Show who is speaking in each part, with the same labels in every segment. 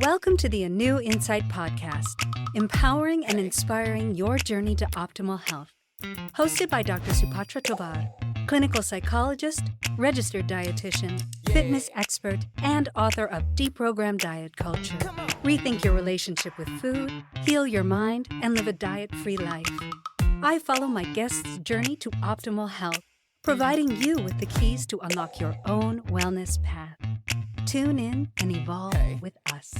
Speaker 1: Welcome to the ANEW Insight Podcast, empowering and inspiring your journey to optimal health. Hosted by Dr. Supatra Tovar, clinical psychologist, registered dietitian, fitness expert, and author of Deprogram Diet Culture. Rethink your relationship with food, heal your mind, and live a diet-free life. I follow my guests' journey to optimal health, providing you with the keys to unlock your own wellness path. Tune in and evolve with us.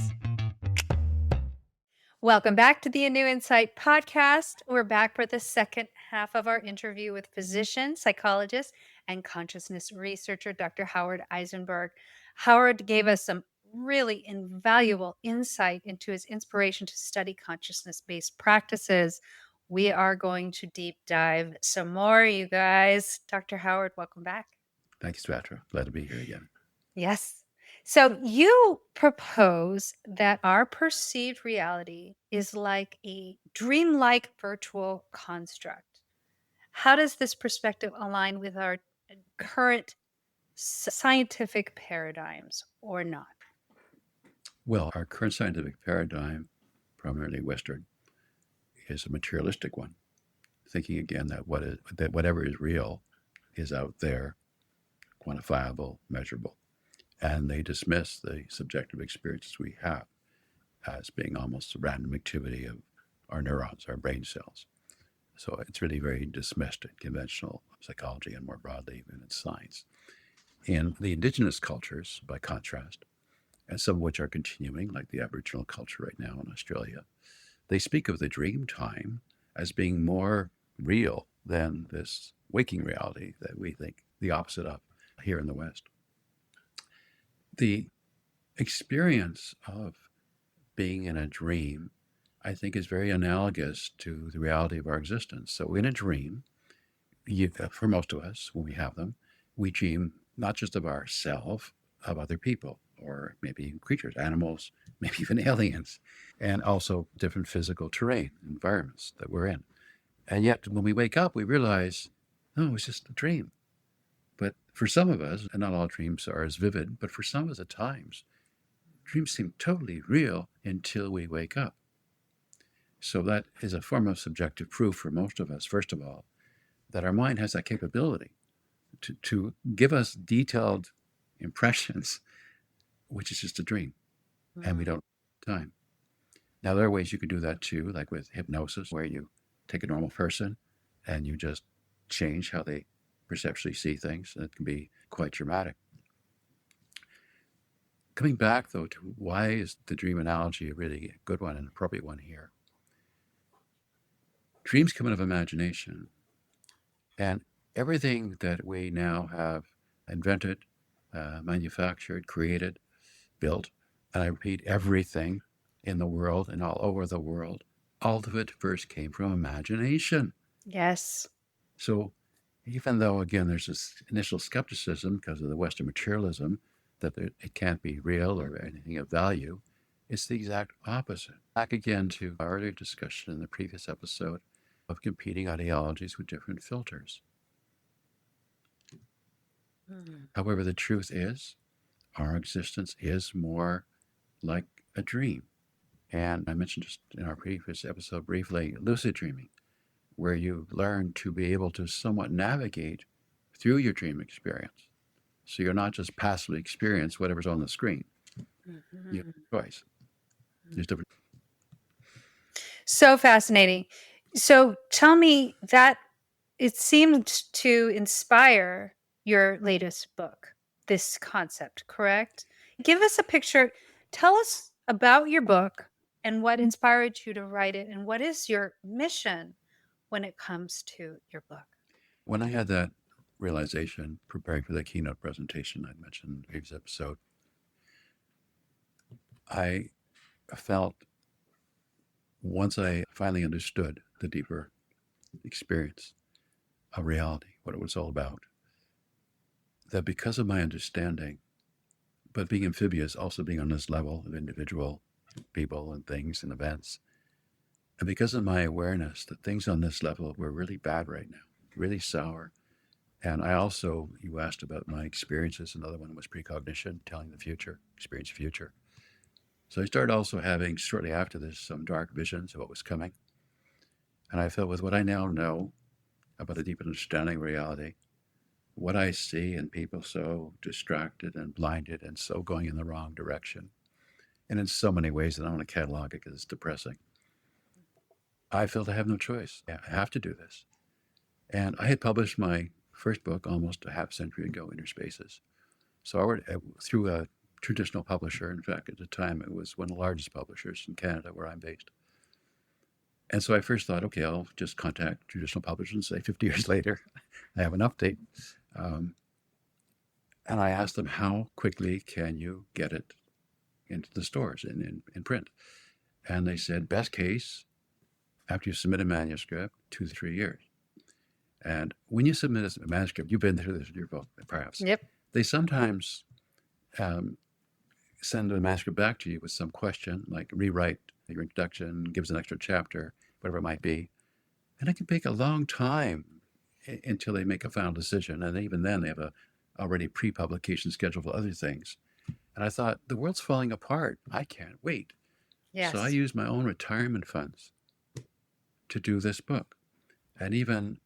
Speaker 1: Welcome back to the ANEW Insight Podcast. We're back for the second half of our interview with physician, psychologist, and consciousness researcher, Dr. Howard Eisenberg. Howard gave us some really invaluable insight into his inspiration to study consciousness-based practices. We are going to deep dive some more, you guys. Dr. Howard, welcome back.
Speaker 2: Thank you, Supatra. Glad to be here again.
Speaker 1: Yes. So you propose that our perceived reality is like a dreamlike virtual construct. How does this perspective align with our current scientific paradigms or not?
Speaker 2: Well, our current scientific paradigm, primarily Western, is a materialistic one, thinking again that whatever is real is out there, quantifiable, measurable. And they dismiss the subjective experiences we have as being almost a random activity of our neurons, our brain cells. So it's really very dismissed in conventional psychology and more broadly even in science. In the indigenous cultures, by contrast, and some of which are continuing, like the Aboriginal culture right now in Australia, they speak of the dream time as being more real than this waking reality that we think the opposite of here in the West. The experience of being in a dream, I think, is very analogous to the reality of our existence. So in a dream, for most of us, when we have them, we dream not just of ourselves, of other people, or maybe creatures, animals, maybe even aliens, and also different physical terrain, environments that we're in. And yet, when we wake up, we realize, no, it's just a dream. But for some of us, and not all dreams are as vivid, but for some of us at times, dreams seem totally real until we wake up. So that is a form of subjective proof for most of us, first of all, that our mind has that capability to give us detailed impressions, which is just a dream, and we don't have time. Now, there are ways you can do that too, like with hypnosis, where you take a normal person and you just change how they perceptually see things, and it can be quite dramatic. Coming back, though, to why is the dream analogy a really good one and appropriate one here? Dreams come out of imagination, and everything that we now have invented, manufactured, created, built, and I repeat, everything in the world and all over the world, all of it first came from imagination.
Speaker 1: Yes.
Speaker 2: So even though, again, there's this initial skepticism because of the Western materialism that it can't be real or anything of value, it's the exact opposite. Back again to our earlier discussion in the previous episode of competing ideologies with different filters. However, the truth is, our existence is more like a dream. And I mentioned just in our previous episode briefly, lucid dreaming, where you learn to be able to somewhat navigate through your dream experience. So you're not just passively experience whatever's on the screen. You have a choice. There's different.
Speaker 1: So fascinating. So tell me that it seemed to inspire your latest book, this concept, correct? Give us a picture. Tell us about your book and what inspired you to write it, and what is your mission when it comes to your book?
Speaker 2: When I had that realization preparing for the keynote presentation I mentioned in the previous episode, I felt once I finally understood the deeper experience of reality, what it was all about, that because of my understanding, but being amphibious, also being on this level of individual people and things and events, and because of my awareness that things on this level were really bad right now, really sour. And I also, you asked about my experiences. Another one was precognition, telling the future, experience future. So I started also having, shortly after this, some dark visions of what was coming. And I felt with what I now know about a deep understanding of reality, what I see in people so distracted and blinded and so going in the wrong direction, and in so many ways that I don't want to catalog it because it's depressing, I felt I have no choice. I have to do this. And I had published my first book almost a half century ago, Inner Spaces. So I went through a traditional publisher. In fact, at the time, it was one of the largest publishers in Canada where I'm based. And so I first thought, okay, I'll just contact traditional publishers and say 50 years later, I have an update. And I asked them, how quickly can you get it into the stores in print? And they said, best case, after you submit a manuscript, 2 to 3 years. And when you submit a manuscript, you've been through this with your book, perhaps.
Speaker 3: Yep.
Speaker 2: They sometimes send a manuscript back to you with some question, like rewrite your introduction, give us an extra chapter, whatever it might be. And it can take a long time until they make a final decision. And even then, they have a already pre-publication schedule for other things. And I thought, the world's falling apart. I can't wait.
Speaker 3: Yes.
Speaker 2: So I used my own retirement funds to do this book. And even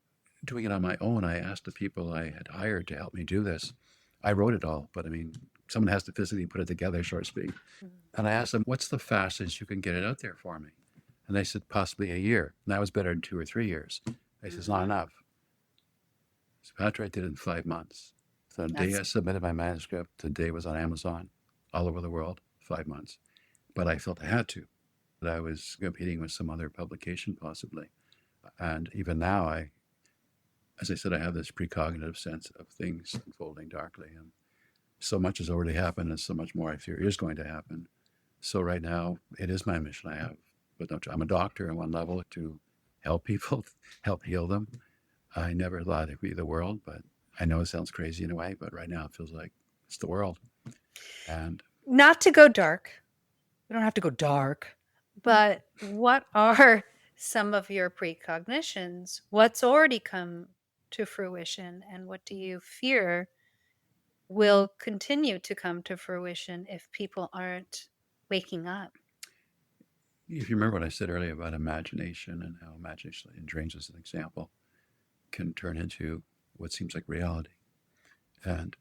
Speaker 2: doing it on my own, I asked the people I had hired to help me do this. I wrote it all, but I mean, someone has to physically put it together, so to speak. And I asked them, what's the fastest you can get it out there for me? And they said, possibly a year. And that was better than 2 or 3 years. I said, it's not enough. Supatra did it in 5 months. So the day I submitted my manuscript, the day it was on Amazon, all over the world, 5 months. But I felt I had to. That I was competing with some other publication possibly. And even now, as I said, I have this precognitive sense of things unfolding darkly. And so much has already happened and so much more I fear is going to happen. So right now, it is my mission. I'm a doctor on one level to help people, help heal them. I never thought it'd be the world, but I know it sounds crazy in a way, but right now it feels like it's the world. And
Speaker 3: not to go dark. We don't have to go dark. But what are some of your precognitions? What's already come to fruition, and what do you fear will continue to come to fruition if people aren't waking up?
Speaker 2: if you remember what I said earlier about imagination and how imagination, in dreams as an example, can turn into what seems like reality. And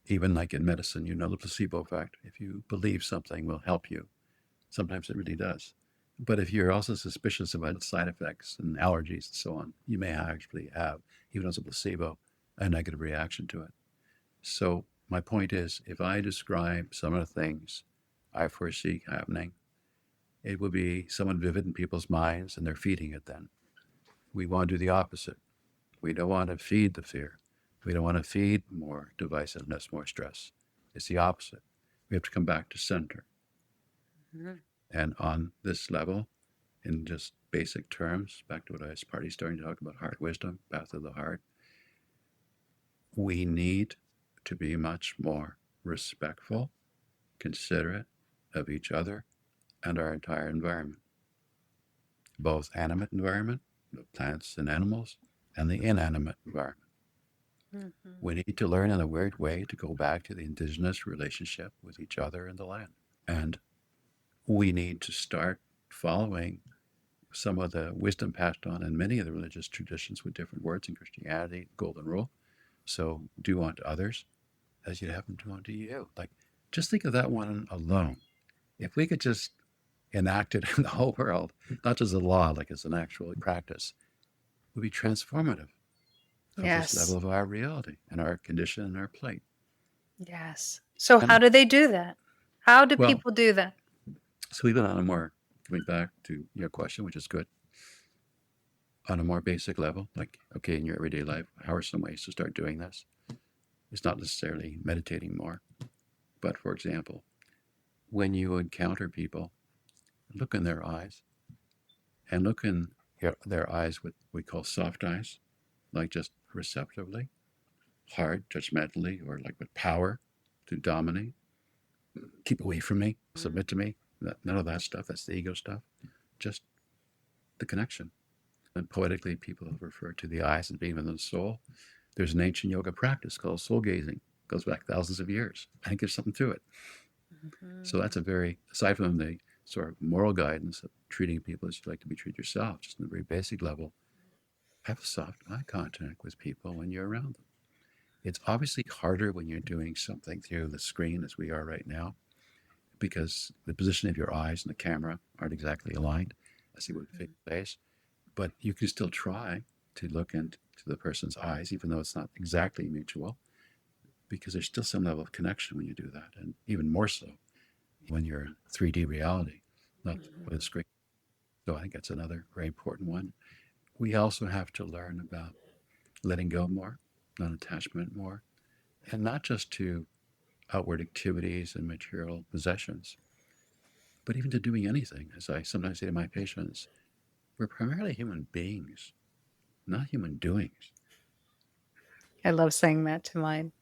Speaker 2: even like in medicine, the placebo effect. If you believe something will help you, sometimes it really does. But if you're also suspicious about side effects and allergies and so on, you may actually have, even as a placebo, a negative reaction to it. So my point is, if I describe some of the things I foresee happening, it will be somewhat vivid in people's minds, and they're feeding it then. We want to do the opposite. We don't want to feed the fear. We don't want to feed more divisiveness, more stress. It's the opposite. We have to come back to center. Mm-hmm. And on this level, in just basic terms, back to what I was starting to talk about, heart wisdom, path of the heart, we need to be much more respectful, considerate of each other and our entire environment, both animate environment, the plants and animals, and the inanimate environment. Mm-hmm. We need to learn in a weird way to go back to the indigenous relationship with each other and the land. And we need to start following some of the wisdom passed on in many of the religious traditions with different words in Christianity, golden rule. So do unto others as you'd have them do unto you. Like, just think of that one alone. If we could just enact it in the whole world, not just a law, like it's an actual practice, it would be transformative of this level of our reality and our condition and our plate.
Speaker 3: Yes. So how do they do that? How do people do that?
Speaker 2: So we've been on a more, coming back to your question, which is good, on a more basic level, like, okay, in your everyday life, how are some ways to start doing this? It's not necessarily meditating more, but for example, when you encounter people, look in their eyes, and look in their eyes what we call soft eyes, like just receptively, hard, judgmentally, or like with power to dominate. Keep away from me, submit to me. None of that stuff, that's the ego stuff. Just the connection. And poetically, people have referred to the eyes as being within the soul. There's an ancient yoga practice called soul gazing. It goes back thousands of years. I think there's something to it. So that's a very, aside from the sort of moral guidance of treating people as you'd like to be treated yourself, just on a very basic level, have soft eye contact with people when you're around them. It's obviously harder when you're doing something through the screen as we are right now, because the position of your eyes and the camera aren't exactly aligned as you would face to face. But you can still try to look into the person's eyes, even though it's not exactly mutual, because there's still some level of connection when you do that, and even more so when you're in 3D reality, not with a screen. So I think that's another very important one. We also have to learn about letting go more, non-attachment more, and not just to outward activities and material possessions, but even to doing anything. As I sometimes say to my patients, we're primarily human beings, not human doings.
Speaker 3: I love saying that to mine.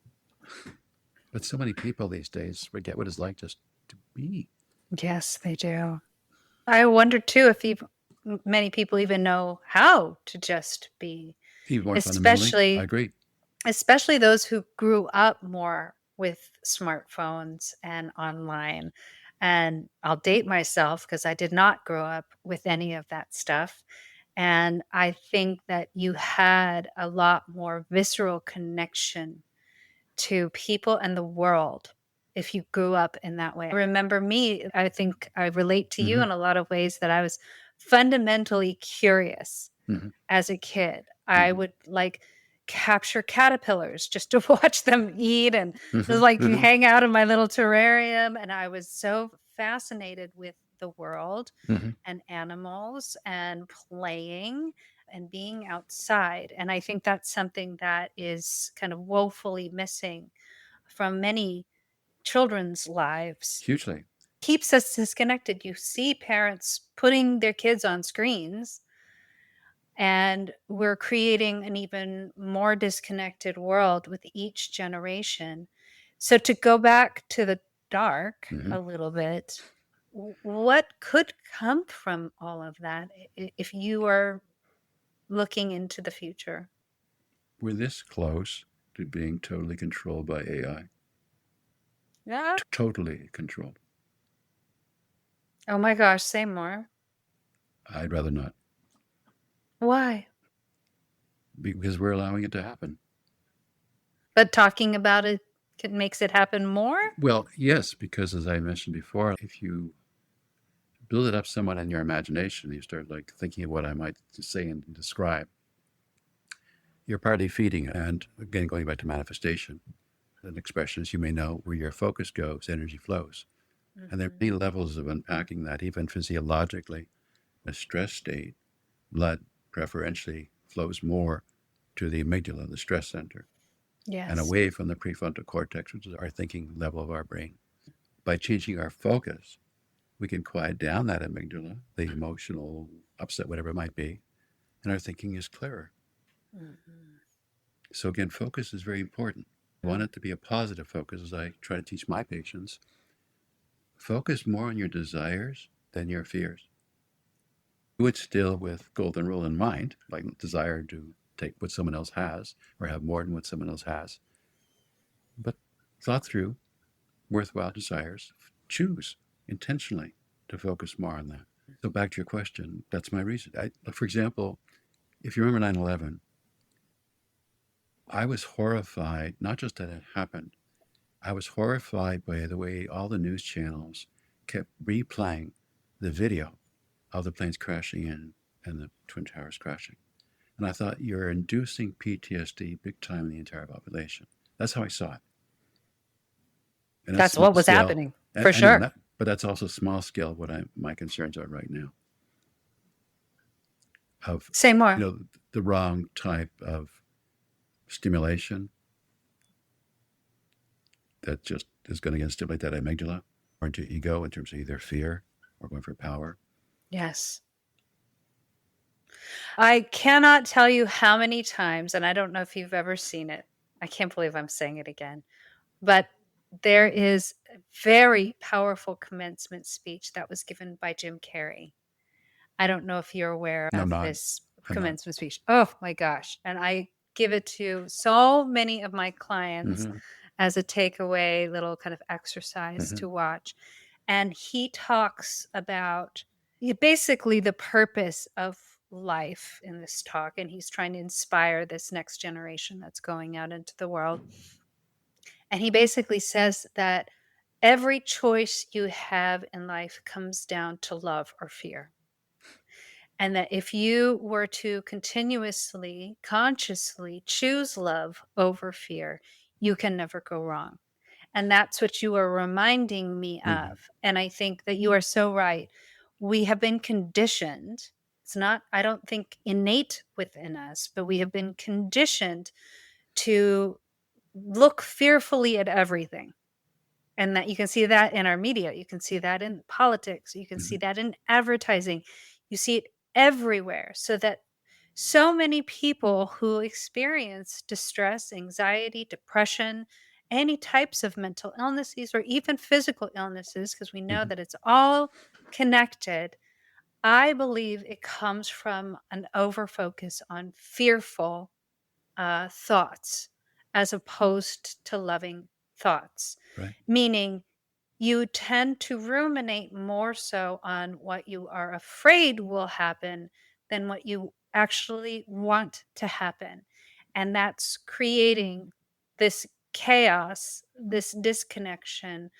Speaker 2: But so many people these days forget what it's like just to be.
Speaker 3: Yes, they do. I wonder too if many people even know how to just be,
Speaker 2: Even more fundamentally, I agree.
Speaker 3: especially those who grew up more with smartphones and online. And I'll date myself because I did not grow up with any of that stuff. And I think that you had a lot more visceral connection to people and the world if you grew up in that way. Remember me, I think I relate to you in a lot of ways that I was fundamentally curious as a kid. I would like capture caterpillars just to watch them eat and just like hang out in my little terrarium. And I was so fascinated with the world and animals and playing and being outside. And I think that's something that is kind of woefully missing from many children's lives.
Speaker 2: Hugely.
Speaker 3: Keeps us disconnected. You see parents putting their kids on screens, and we're creating an even more disconnected world with each generation. So to go back to the dark a little bit, what could come from all of that if you are looking into the future?
Speaker 2: We're this close to being totally controlled by AI.
Speaker 3: Yeah.
Speaker 2: Totally controlled.
Speaker 3: Oh my gosh, say more.
Speaker 2: I'd rather not,
Speaker 3: Why?
Speaker 2: because we're allowing it to happen.
Speaker 3: But talking about it makes it happen more?
Speaker 2: Well, yes, because as I mentioned before, if you build it up somewhat in your imagination, you start like thinking of what I might say and describe, you're partly feeding it. And again, going back to manifestation, an expression, as you may know, where your focus goes, energy flows. And there are many levels of unpacking that, even physiologically. In a stress state, blood preferentially flows more to the amygdala, the stress center,
Speaker 3: Yes.
Speaker 2: and away from the prefrontal cortex, which is our thinking level of our brain. By changing our focus, we can quiet down that amygdala, the emotional upset, whatever it might be, and our thinking is clearer. So again, focus is very important. I want it to be a positive focus, as I try to teach my patients. Focus more on your desires than your fears. Do it still with golden rule in mind, like desire to take what someone else has or have more than what someone else has. But thought through worthwhile desires, choose intentionally to focus more on that. So back to your question, that's my reason. For example, if you remember 9/11, I was horrified, not just that it happened, I was horrified by the way all the news channels kept replaying the video of the planes crashing in and the Twin Towers crashing. And I thought, you're inducing PTSD big time in the entire population. That's how I saw it. And
Speaker 3: That's what was happening, for sure.
Speaker 2: But that's also small scale what my concerns are right now.
Speaker 3: Say more.
Speaker 2: The wrong type of stimulation that just is going to stimulate that amygdala or into ego in terms of either fear or going for power.
Speaker 3: Yes. I cannot tell you how many times, and I don't know if you've ever seen it. I can't believe I'm saying it again. But there is a very powerful commencement speech that was given by Jim Carrey. I don't know if you're aware of this commencement speech. Oh my gosh. And I give it to so many of my clients. as a takeaway little kind of exercise to watch. And he talks about basically the purpose of life in this talk. And he's trying to inspire this next generation that's going out into the world. And he basically says that every choice you have in life comes down to love or fear. And that if you were to continuously, consciously choose love over fear, you can never go wrong. And that's what you are reminding me of. And I think that you are so right. We have been conditioned. It's not, I don't think, innate within us, but we have been conditioned to look fearfully at everything. And that you can see that in our media. You can see that in politics. You can see that in advertising. You see it everywhere. So that so many people who experience distress, anxiety, depression, any types of mental illnesses, or even physical illnesses, because we know that it's all connected, I believe it comes from an overfocus on fearful thoughts as opposed to loving thoughts.
Speaker 2: Right.
Speaker 3: Meaning you tend to ruminate more so on what you are afraid will happen than what you actually want to happen. And that's creating this chaos, this disconnection,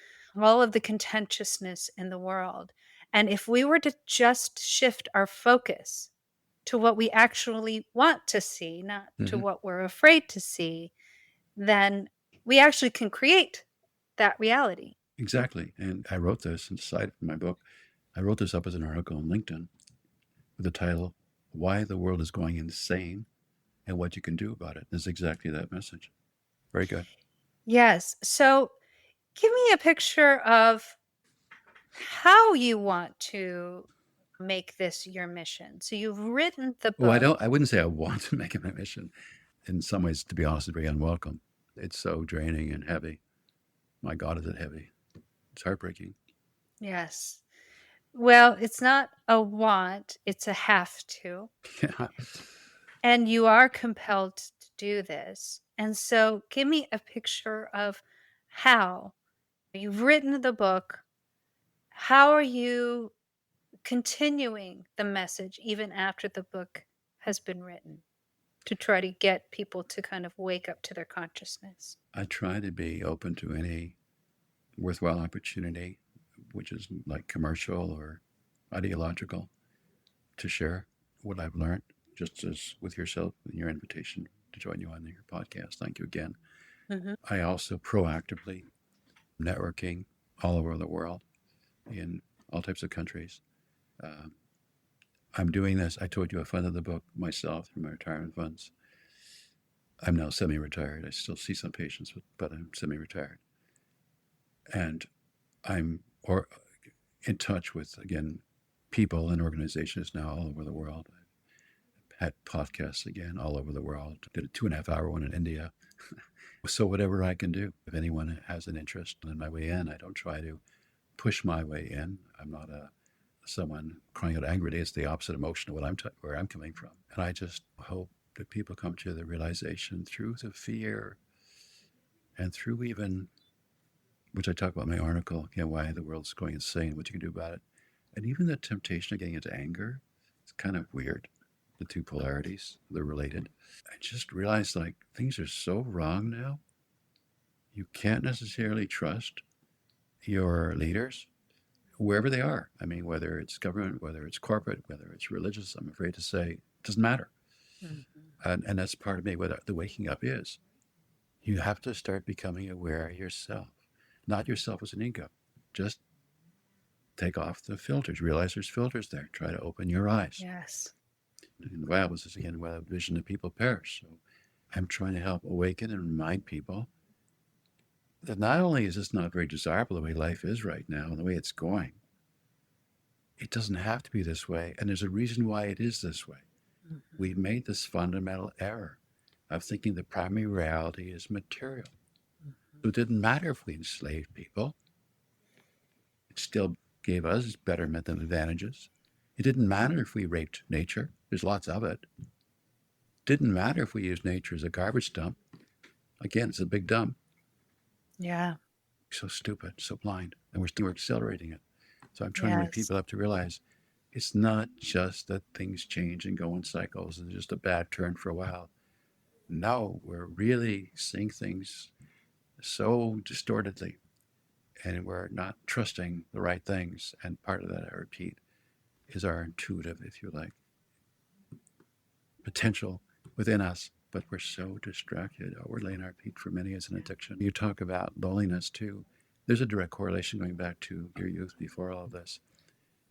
Speaker 3: all of the contentiousness in the world. And if we were to just shift our focus to what we actually want to see, not to what we're afraid to see, then we actually can create that reality.
Speaker 2: Exactly. And I wrote this inside my book. I wrote this up as an article on LinkedIn with the title, Why the World is Going Insane and What You Can Do About It. It's exactly that message. Very good.
Speaker 3: Yes. So give me a picture of how you want to make this your mission. So you've written the book.
Speaker 2: Well, I wouldn't say I want to make it my mission. In some ways, to be honest, it's very unwelcome. It's so draining and heavy. My God, is it heavy? It's heartbreaking.
Speaker 3: Yes. Well, it's not a want, it's a have to.
Speaker 2: Yeah.
Speaker 3: And you are compelled to do this. And so give me a picture of how you've written the book. How are you continuing the message even after the book has been written to try to get people to kind of wake up to their consciousness?
Speaker 2: I try to be open to any worthwhile opportunity, which is like commercial or ideological, to share what I've learned, just as with yourself and your invitation to join you on your podcast. Thank you again. I also proactively networking all over the world in all types of countries. I'm doing this. I told you I funded the book myself through my retirement funds. I'm now semi-retired. I still see some patients, but I'm semi-retired. And I'm in touch with, again, people and organizations now all over the world. I've had podcasts again all over the world. Did a 2.5-hour one in India. So whatever I can do, if anyone has an interest in my way in, I don't try to push my way in. I'm not someone crying out angrily. It's the opposite emotion of what where I'm coming from. And I just hope that people come to the realization through the fear and through even, which I talk about in my article, again, why the world's going insane, what you can do about it. And even the temptation of getting into anger, it's kind of weird. The two polarities, they're related. I just realized like things are so wrong now. You can't necessarily trust your leaders, wherever they are. I mean, whether it's government, whether it's corporate, whether it's religious, I'm afraid to say, it doesn't matter. And that's part of me, what the waking up is. You have to start becoming aware of yourself, not yourself as an ego. Just take off the filters, realize there's filters there. Try to open your eyes.
Speaker 3: Yes.
Speaker 2: In the Bible, it says again, without vision, the people perish. So I'm trying to help awaken and remind people that not only is this not very desirable the way life is right now and the way it's going, it doesn't have to be this way. And there's a reason why it is this way. We've made this fundamental error of thinking the primary reality is material. So it didn't matter if we enslaved people. It still gave us betterment than advantages. It didn't matter if we raped nature. There's lots of it. It didn't matter if we used nature as a garbage dump. Again, it's a big dump.
Speaker 3: Yeah.
Speaker 2: So stupid, so blind, and we're accelerating it. So I'm trying to wake
Speaker 3: Yes.
Speaker 2: people up to realize it's not just that things change and go in cycles and just a bad turn for a while. No, we're really seeing things so distortedly, and we're not trusting the right things. And part of that, I repeat, is our intuitive, if you like, potential within us. But we're so distracted. Outwardly in our peak for many is an addiction. You talk about loneliness too. There's a direct correlation going back to your youth before all of this.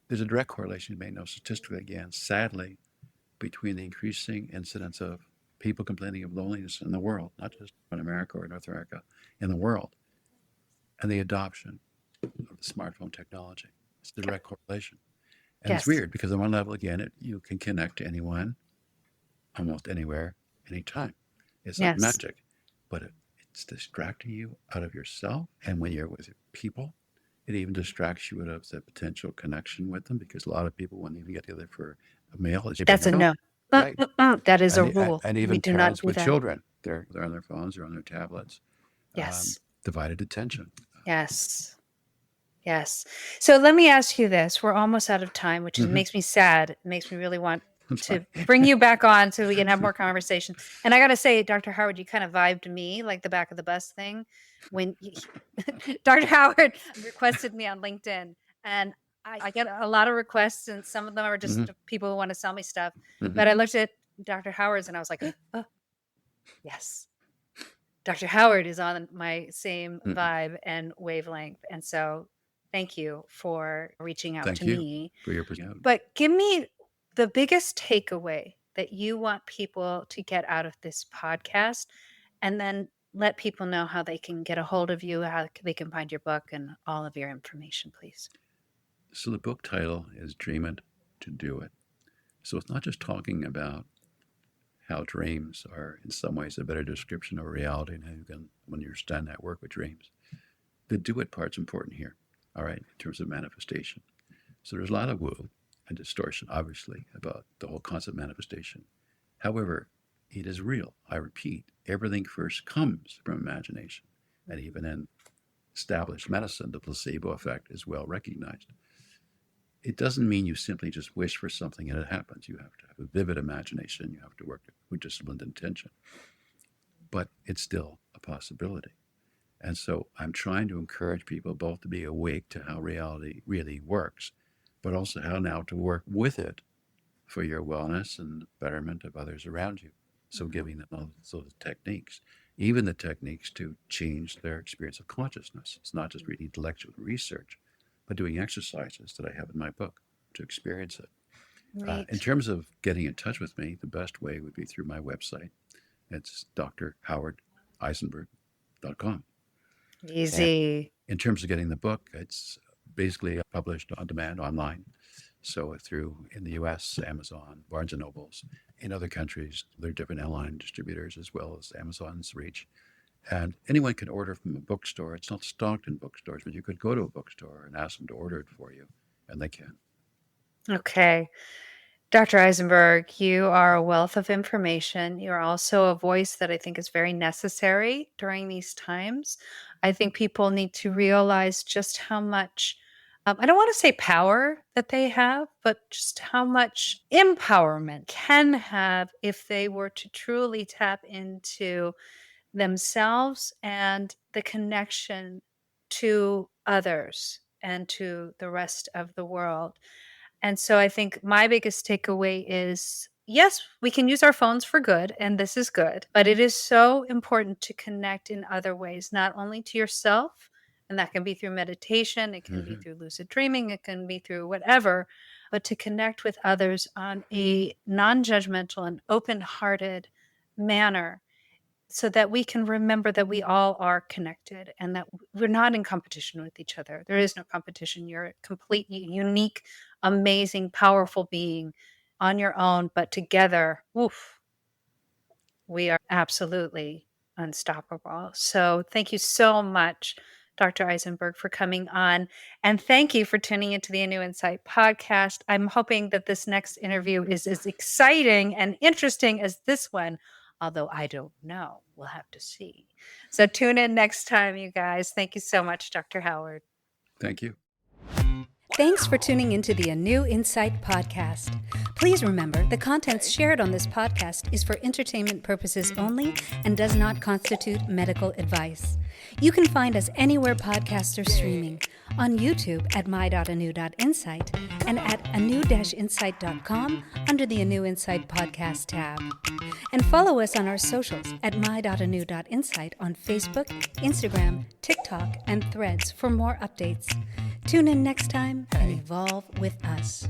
Speaker 2: There's a direct correlation you may know statistically again, sadly, between the increasing incidence of people complaining of loneliness in the world, not just in America or North America, in the world, and the adoption of the smartphone technology. It's a direct correlation. And it's
Speaker 3: Yes.
Speaker 2: weird because on one level, again, you can connect to anyone, almost anywhere, anytime. It's like
Speaker 3: Yes.
Speaker 2: magic, but it's distracting you out of yourself. And when you're with people, it even distracts you out of the potential connection with them because a lot of people won't even get together for a meal.
Speaker 3: That's a no.
Speaker 2: Right.
Speaker 3: That is a
Speaker 2: And,
Speaker 3: rule.
Speaker 2: and
Speaker 3: We
Speaker 2: even
Speaker 3: do not
Speaker 2: parents
Speaker 3: do
Speaker 2: with
Speaker 3: that.
Speaker 2: children, they're on their phones, they're on their tablets.
Speaker 3: Yes.
Speaker 2: Divided attention.
Speaker 3: Yes. Yes. So let me ask you this. We're almost out of time, which makes me sad. It makes me really want to bring you back on so we can have more conversation. And I got to say, Dr. Howard, you kind of vibed me like the back of the bus thing when Dr. Howard requested me on LinkedIn. And I get a lot of requests, and some of them are just people who want to sell me stuff. But I looked at Dr. Howard's and I was like, oh, yes. Dr. Howard is on my same vibe and wavelength. And so thank you for reaching out to me.
Speaker 2: For your perspective.
Speaker 3: But give me the biggest takeaway that you want people to get out of this podcast, and then let people know how they can get a hold of you, how they can find your book and all of your information, please.
Speaker 2: So the book title is Dream It to Do It. So it's not just talking about how dreams are in some ways a better description of reality and how you can, when you understand that, work with dreams. The do it part's important here, all right, in terms of manifestation. So there's a lot of woo and distortion, obviously, about the whole concept of manifestation. However, it is real. I repeat, everything first comes from imagination. And even in established medicine, the placebo effect is well recognized. It doesn't mean you simply just wish for something and it happens. You have to have a vivid imagination. You have to work with disciplined intention. But it's still a possibility. And so I'm trying to encourage people both to be awake to how reality really works, but also how now to work with it for your wellness and betterment of others around you. So giving them also the techniques, even the techniques to change their experience of consciousness. It's not just reading intellectual research, but doing exercises that I have in my book to experience it. In terms of getting in touch with me, the best way would be through my website. It's drhowardeisenberg.com.
Speaker 3: Easy.
Speaker 2: And in terms of getting the book, it's basically published on demand online. So through, in the US, Amazon, Barnes & Nobles. In other countries, there are different online distributors as well as Amazon's reach. And anyone can order from a bookstore. It's not stocked in bookstores, but you could go to a bookstore and ask them to order it for you, and they can.
Speaker 3: Okay. Dr. Eisenberg, you are a wealth of information. You're also a voice that I think is very necessary during these times. I think people need to realize just how much, I don't want to say power that they have, but just how much empowerment can have if they were to truly tap into themselves and the connection to others and to the rest of the world. And so I think my biggest takeaway is, yes, we can use our phones for good, and this is good, but it is so important to connect in other ways, not only to yourself, and that can be through meditation, it can be through lucid dreaming, it can be through whatever, but to connect with others on a non-judgmental and open-hearted manner, so that we can remember that we all are connected and that we're not in competition with each other. There is no competition. You're a completely unique, amazing, powerful being on your own, but together, oof, we are absolutely unstoppable. So thank you so much, Dr. Eisenberg, for coming on. And thank you for tuning into the ANEW Insight Podcast. I'm hoping that this next interview is as exciting and interesting as this one, although I don't know. we'll have to see. So tune in next time, you guys. Thank you so much, Dr. Howard.
Speaker 2: Thank you.
Speaker 1: Thanks for tuning into the ANEW Insight Podcast. Please remember, the contents shared on this podcast is for entertainment purposes only and does not constitute medical advice. You can find us anywhere podcasts are streaming, on YouTube at my.anew.insight and at anew-insight.com under the ANEW Insight Podcast tab. And follow us on our socials at my.anew.insight on Facebook, Instagram, TikTok, and Threads for more updates. Tune in next time and evolve with us.